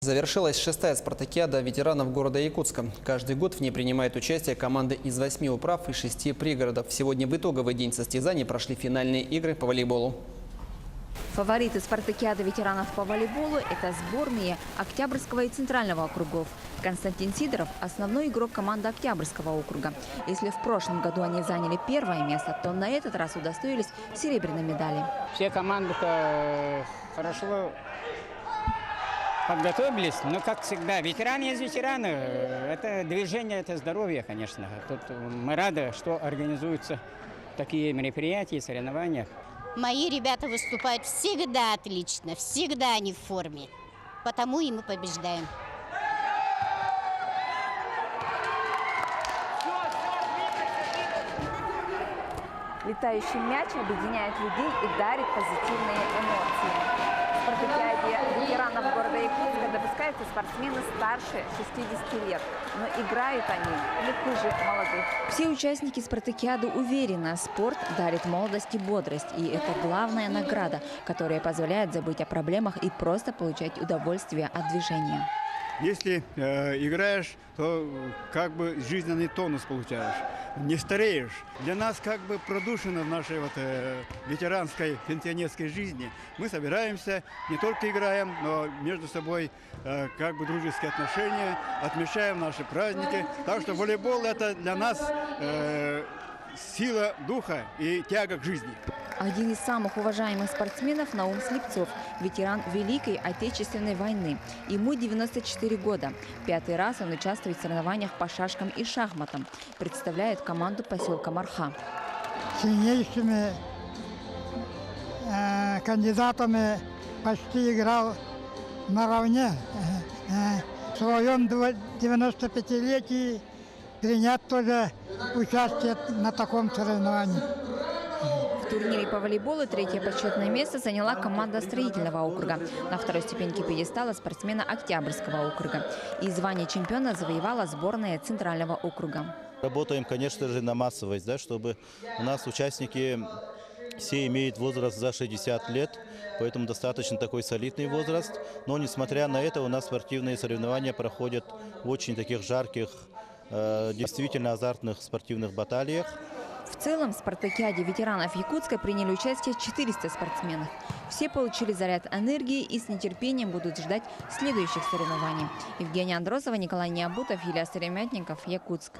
Завершилась 6-я спартакиада ветеранов города Якутска. Каждый год в ней принимает участие команды из 8 управ и 6 пригородов. Сегодня в итоговый день состязаний прошли финальные игры по волейболу. Фавориты спартакиады ветеранов по волейболу – это сборные Октябрьского и Центрального округов. Константин Сидоров – основной игрок команды Октябрьского округа. Если в прошлом году они заняли первое место, то на этот раз удостоились серебряной медали. Все команды хорошо подготовились, но, как всегда, ветераны есть ветераны. Это движение, это здоровье, конечно. Тут мы рады, что организуются такие мероприятия, соревнования. Мои ребята выступают всегда отлично, всегда они в форме. Потому и мы побеждаем. Летающий мяч объединяет людей и дарит позитивные эмоции. В спартакиаде ветеранов города Якутска допускаются спортсмены старше 60 лет, но играют они не хуже молодых. Все участники спартакиады уверены, спорт дарит молодость и бодрость, и это главная награда, которая позволяет забыть о проблемах и просто получать удовольствие от движения. Если играешь, то как бы жизненный тонус получаешь, не стареешь. Для нас как бы продушено в нашей ветеранской пенсионерской жизни. Мы собираемся, не только играем, но между собой как бы дружеские отношения, отмечаем наши праздники. Так что волейбол – это для нас сила духа и тяга к жизни. Один из самых уважаемых спортсменов Наум Слепцов, ветеран Великой Отечественной войны. Ему 94 года. 5-й раз он участвует в соревнованиях по шашкам и шахматам. Представляет команду поселка Марха. Сильнейшими кандидатами почти играл наравне. В своем 95-летии принять тоже участие на таком соревновании. В турнире по волейболу 3-е почетное место заняла команда Строительного округа. На 2-й ступеньке пьедестала спортсмена Октябрьского округа. И звание чемпиона завоевала сборная Центрального округа. Работаем, конечно же, на массовость, да, чтобы у нас участники все имеют возраст за 60 лет, поэтому достаточно такой солидный возраст. Но, несмотря на это, у нас спортивные соревнования проходят в очень таких жарких, действительно азартных спортивных баталиях. В целом в спартакиаде ветеранов Якутска приняли участие 400 спортсменов. Все получили заряд энергии и с нетерпением будут ждать следующих соревнований. Евгения Андросова, Николай Необутов, Илья Старемятников, Якутск.